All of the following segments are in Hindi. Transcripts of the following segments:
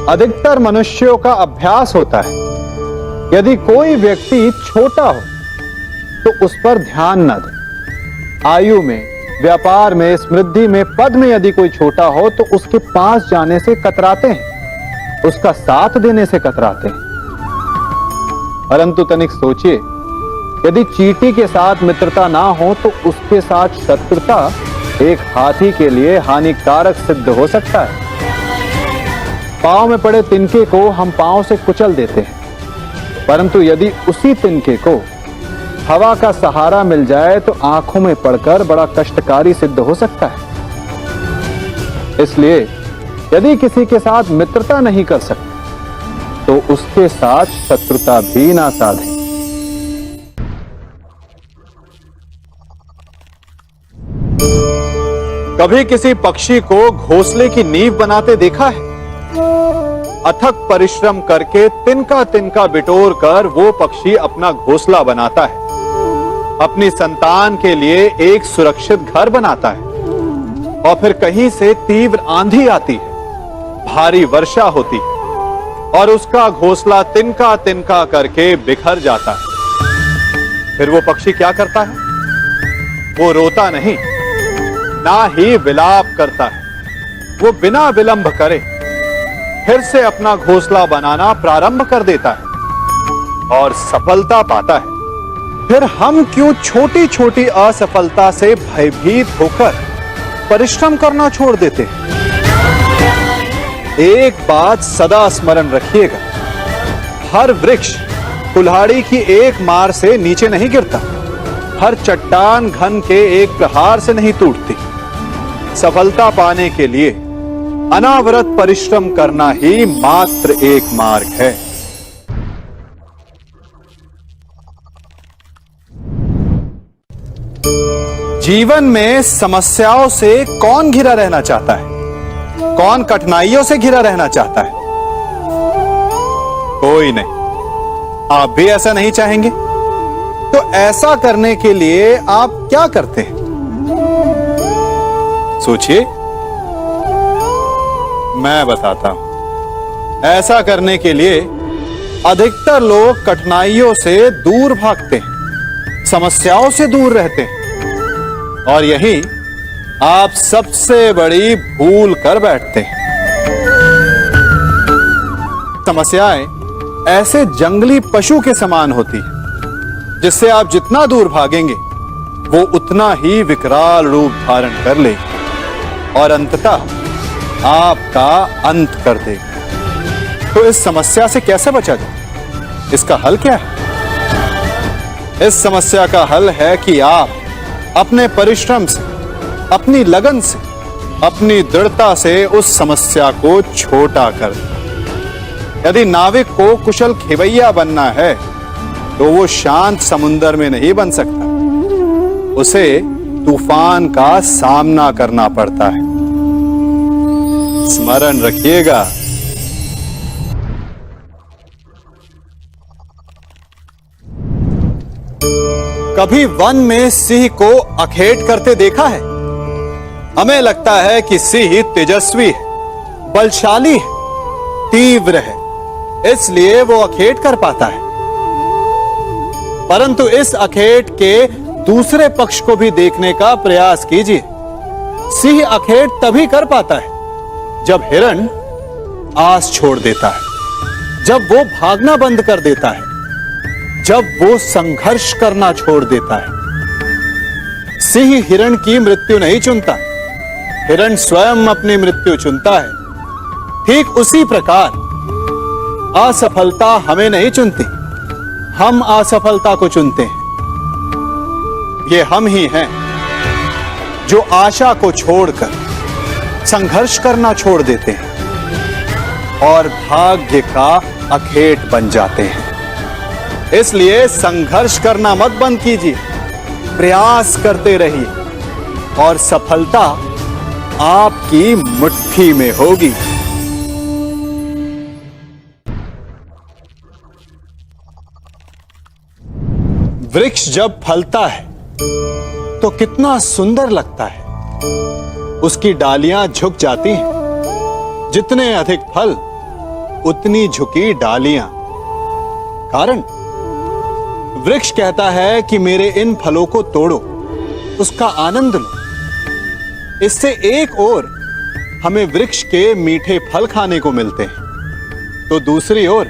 अधिकतर मनुष्यों का अभ्यास होता है, यदि कोई व्यक्ति छोटा हो तो उस पर ध्यान न दे। आयु में, व्यापार में, समृद्धि में, पद में यदि कोई छोटा हो तो उसके पास जाने से कतराते हैं, उसका साथ देने से कतराते हैं। परंतु तनिक सोचिए, यदि चींटी के साथ मित्रता ना हो तो उसके साथ शत्रुता एक हाथी के लिए हानिकारक सिद्ध हो सकता है। पांव में पड़े तिनके को हम पांव से कुचल देते हैं, परंतु यदि उसी तिनके को हवा का सहारा मिल जाए तो आंखों में पड़कर बड़ा कष्टकारी सिद्ध हो सकता है। इसलिए यदि किसी के साथ मित्रता नहीं कर सकते तो उसके साथ शत्रुता भी ना साधे। कभी किसी पक्षी को घोंसले की नींव बनाते देखा है? अथक परिश्रम करके तिनका तिनका बिटोर कर वो पक्षी अपना घोंसला बनाता है, अपनी संतान के लिए एक सुरक्षित घर बनाता है। और फिर कहीं से तीव्र आंधी आती है, भारी वर्षा होती है और उसका घोंसला तिनका तिनका करके बिखर जाता है। फिर वो पक्षी क्या करता है? वो रोता नहीं, ना ही विलाप करता है। वो बिना विलंब करे फिर से अपना घोंसला बनाना प्रारंभ कर देता है और सफलता पाता है। फिर हम क्यों छोटी छोटी असफलता से भयभीत होकर परिश्रम करना छोड़ देते हैं? एक बात सदा स्मरण रखिएगा, हर वृक्ष कुल्हाड़ी की एक मार से नीचे नहीं गिरता, हर चट्टान घन के एक प्रहार से नहीं टूटती। सफलता पाने के लिए अनावरत परिश्रम करना ही मात्र एक मार्ग है। जीवन में समस्याओं से कौन घिरा रहना चाहता है? कौन कठिनाइयों से घिरा रहना चाहता है? कोई नहीं। आप भी ऐसा नहीं चाहेंगे? तो ऐसा करने के लिए आप क्या करते हैं? सोचिए, मैं बताता हूं। ऐसा करने के लिए अधिकतर लोग कठिनाइयों से दूर भागते हैं, समस्याओं से दूर रहते हैं, और यही आप सबसे बड़ी भूल कर बैठते हैं। समस्याएं ऐसे जंगली पशु के समान होती है, जिससे आप जितना दूर भागेंगे वो उतना ही विकराल रूप धारण कर लेगी और अंततः आपका अंत कर देगी। तो इस समस्या से कैसे बचा जाए? इसका हल क्या है? इस समस्या का हल है कि आप अपने परिश्रम से, अपनी लगन से, अपनी दृढ़ता से उस समस्या को छोटा कर दें। यदि नाविक को कुशल खेवैया बनना है तो वो शांत समुद्र में नहीं बन सकता, उसे तूफान का सामना करना पड़ता है। स्मरण रखिएगा। कभी वन में सिंह को अखेट करते देखा है? हमें लगता है कि सिंह तेजस्वी है, बलशाली है, तीव्र है, इसलिए वो अखेट कर पाता है। परंतु इस अखेट के दूसरे पक्ष को भी देखने का प्रयास कीजिए। सिंह अखेट तभी कर पाता है जब हिरण आस छोड़ देता है, जब वो भागना बंद कर देता है, जब वो संघर्ष करना छोड़ देता है। सिंह हिरण की मृत्यु नहीं चुनता, हिरण स्वयं अपनी मृत्यु चुनता है। ठीक उसी प्रकार असफलता हमें नहीं चुनती, हम असफलता को चुनते हैं। ये हम ही हैं जो आशा को छोड़कर संघर्ष करना छोड़ देते हैं और भाग्य का अखेट बन जाते हैं। इसलिए संघर्ष करना मत बंद कीजिए, प्रयास करते रहिए और सफलता आपकी मुट्ठी में होगी। वृक्ष जब फलता है तो कितना सुंदर लगता है। उसकी डालियां झुक जाती हैं। जितने अधिक फल उतनी झुकी डालियां। कारण वृक्ष कहता है कि मेरे इन फलों को तोड़ो, उसका आनंद लो। इससे एक ओर हमें वृक्ष के मीठे फल खाने को मिलते हैं, तो दूसरी ओर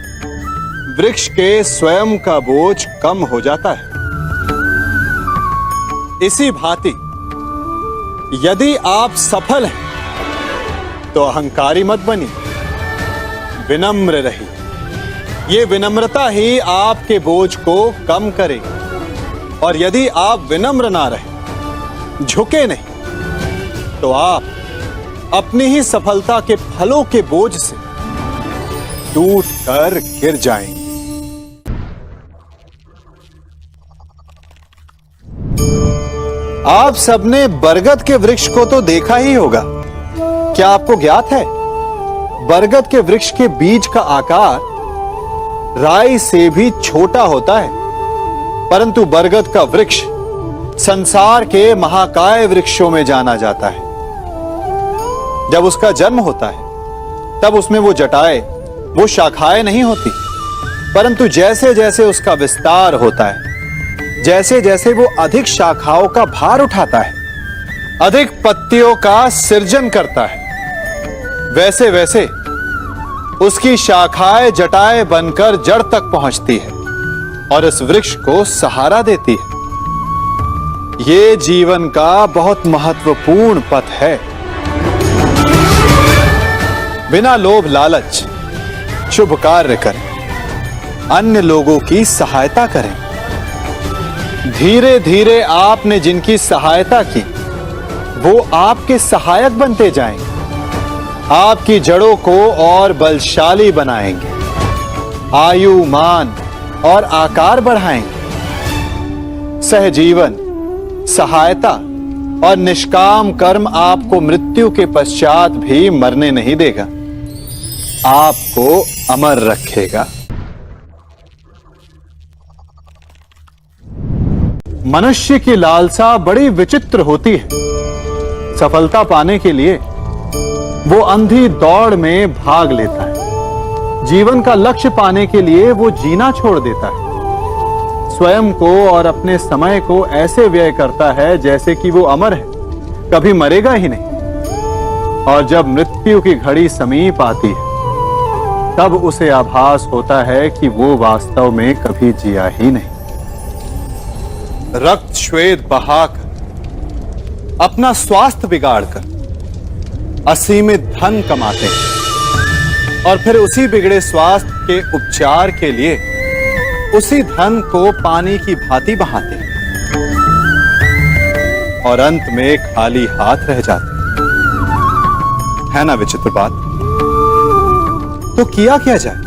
वृक्ष के स्वयं का बोझ कम हो जाता है। इसी भांति यदि आप सफल हैं तो अहंकारी मत बनिए, विनम्र रहिए। ये विनम्रता ही आपके बोझ को कम करेगी। और यदि आप विनम्र ना रहे, झुके नहीं, तो आप अपनी ही सफलता के फलों के बोझ से टूट कर गिर जाएंगे। आप सबने बरगद के वृक्ष को तो देखा ही होगा। क्या आपको ज्ञात है, बरगद के वृक्ष के बीज का आकार राई से भी छोटा होता है, परंतु बरगद का वृक्ष संसार के महाकाय वृक्षों में जाना जाता है। जब उसका जन्म होता है तब उसमें वो जटाएं, वो शाखाएं नहीं होती, परंतु जैसे जैसे उसका विस्तार होता है, जैसे जैसे वो अधिक शाखाओं का भार उठाता है, अधिक पत्तियों का सृजन करता है, वैसे वैसे उसकी शाखाएं जटाएं बनकर जड़ तक पहुंचती है और इस वृक्ष को सहारा देती है। ये जीवन का बहुत महत्वपूर्ण पथ है। बिना लोभ लालच शुभ कार्य करें, अन्य लोगों की सहायता करें। धीरे धीरे आपने जिनकी सहायता की वो आपके सहायक बनते जाएंगे, आपकी जड़ों को और बलशाली बनाएंगे, आयु मान और आकार बढ़ाएंगे। सहजीवन, सहायता और निष्काम कर्म आपको मृत्यु के पश्चात भी मरने नहीं देगा, आपको अमर रखेगा। मनुष्य की लालसा बड़ी विचित्र होती है। सफलता पाने के लिए वो अंधी दौड़ में भाग लेता है। जीवन का लक्ष्य पाने के लिए वो जीना छोड़ देता है। स्वयं को और अपने समय को ऐसे व्यय करता है जैसे कि वो अमर है, कभी मरेगा ही नहीं। और जब मृत्यु की घड़ी समीप आती है तब उसे आभास होता है कि वो वास्तव में कभी जिया ही नहीं। रक्त श्वेत बहाकर, अपना स्वास्थ्य बिगाड़कर असीमित धन कमाते हैं और फिर उसी बिगड़े स्वास्थ्य के उपचार के लिए उसी धन को पानी की भांति बहाते हैं और अंत में खाली हाथ रह जाते हैं। है ना विचित्र बात? तो किया क्या जाए?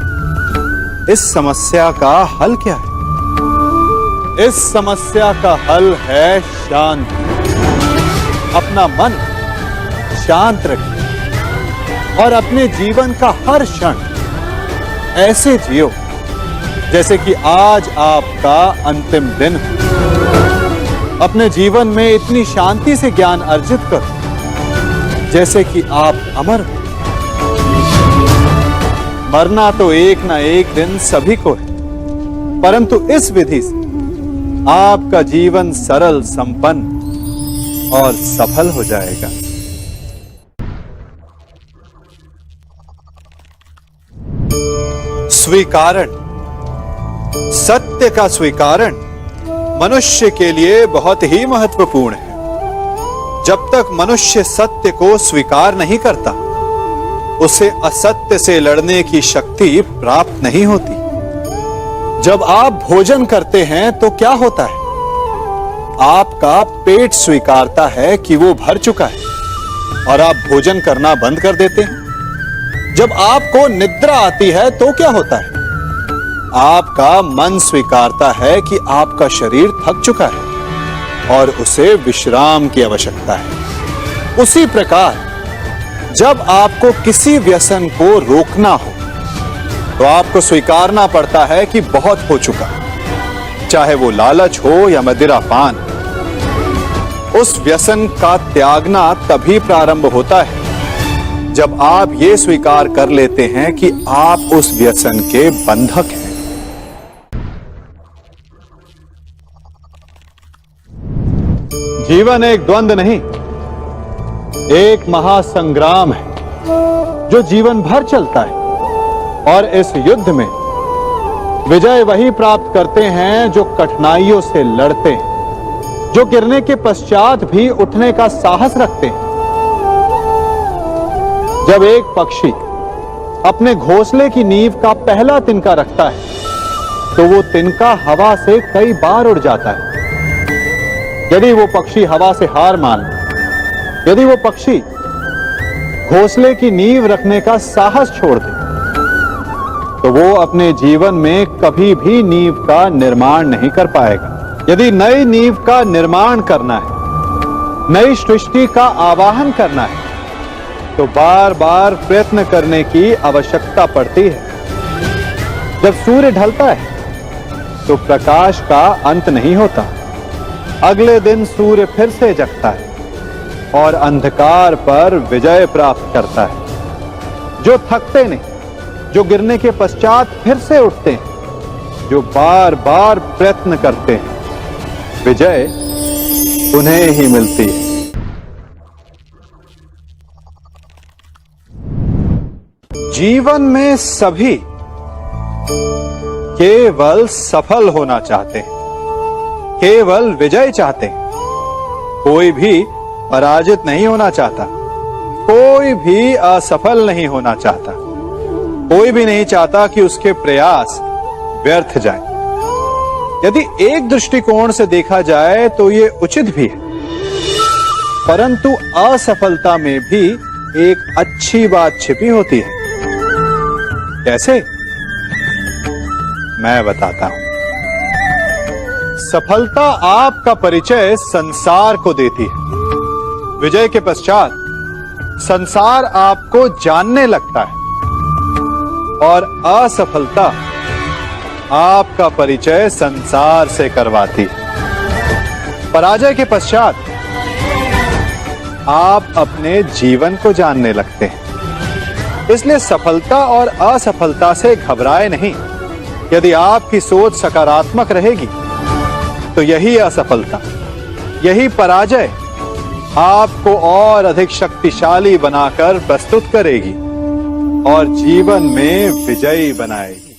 इस समस्या का हल क्या है? इस समस्या का हल है शांति। अपना मन शांत रखिए और अपने जीवन का हर क्षण ऐसे जियो जैसे कि आज आपका अंतिम दिन हो। अपने जीवन में इतनी शांति से ज्ञान अर्जित करो जैसे कि आप अमर हो। मरना तो एक ना एक दिन सभी को है, परंतु इस विधि से आपका जीवन सरल, संपन्न और सफल हो जाएगा। स्वीकारण, सत्य का स्वीकारण मनुष्य के लिए बहुत ही महत्वपूर्ण है। जब तक मनुष्य सत्य को स्वीकार नहीं करता, उसे असत्य से लड़ने की शक्ति प्राप्त नहीं होती। जब आप भोजन करते हैं तो क्या होता है? आपका पेट स्वीकारता है कि वो भर चुका है और आप भोजन करना बंद कर देते हैं। जब आपको निद्रा आती है तो क्या होता है? आपका मन स्वीकारता है कि आपका शरीर थक चुका है और उसे विश्राम की आवश्यकता है। उसी प्रकार जब आपको किसी व्यसन को रोकना हो तो आपको स्वीकारना पड़ता है कि बहुत हो चुका, चाहे वो लालच हो या मदिरापान। उस व्यसन का त्यागना तभी प्रारंभ होता है जब आप ये स्वीकार कर लेते हैं कि आप उस व्यसन के बंधक हैं। जीवन एक द्वंद्व नहीं, एक महासंग्राम है जो जीवन भर चलता है। और इस युद्ध में विजय वही प्राप्त करते हैं जो कठिनाइयों से लड़ते हैं, जो गिरने के पश्चात भी उठने का साहस रखते हैं। जब एक पक्षी अपने घोंसले की नींव का पहला तिनका रखता है तो वो तिनका हवा से कई बार उड़ जाता है। यदि वो पक्षी हवा से हार मान, यदि वो पक्षी घोंसले की नींव रखने का साहस छोड़ दे, तो वो अपने जीवन में कभी भी नींव का निर्माण नहीं कर पाएगा। यदि नई नींव का निर्माण करना है, नई सृष्टि का आवाहन करना है, तो बार बार प्रयत्न करने की आवश्यकता पड़ती है। जब सूर्य ढलता है तो प्रकाश का अंत नहीं होता। अगले दिन सूर्य फिर से जगता है और अंधकार पर विजय प्राप्त करता है। जो थकते नहीं, जो गिरने के पश्चात फिर से उठते हैं, जो बार बार प्रयत्न करते हैं, विजय उन्हें ही मिलती है। जीवन में सभी केवल सफल होना चाहते हैं, केवल विजय चाहते हैं। कोई भी पराजित नहीं होना चाहता, कोई भी असफल नहीं होना चाहता, कोई भी नहीं चाहता कि उसके प्रयास व्यर्थ जाएं। यदि एक दृष्टिकोण से देखा जाए तो यह उचित भी है, परंतु असफलता में भी एक अच्छी बात छिपी होती है। कैसे? मैं बताता हूं। सफलता आपका परिचय संसार को देती है। विजय के पश्चात संसार आपको जानने लगता है और असफलता आपका परिचय संसार से करवाती है। पराजय के पश्चात आप अपने जीवन को जानने लगते हैं। इसलिए सफलता और असफलता से घबराए नहीं। यदि आपकी सोच सकारात्मक रहेगी तो यही असफलता, यही पराजय आपको और अधिक शक्तिशाली बनाकर प्रस्तुत करेगी और जीवन में विजयी बनाएगी।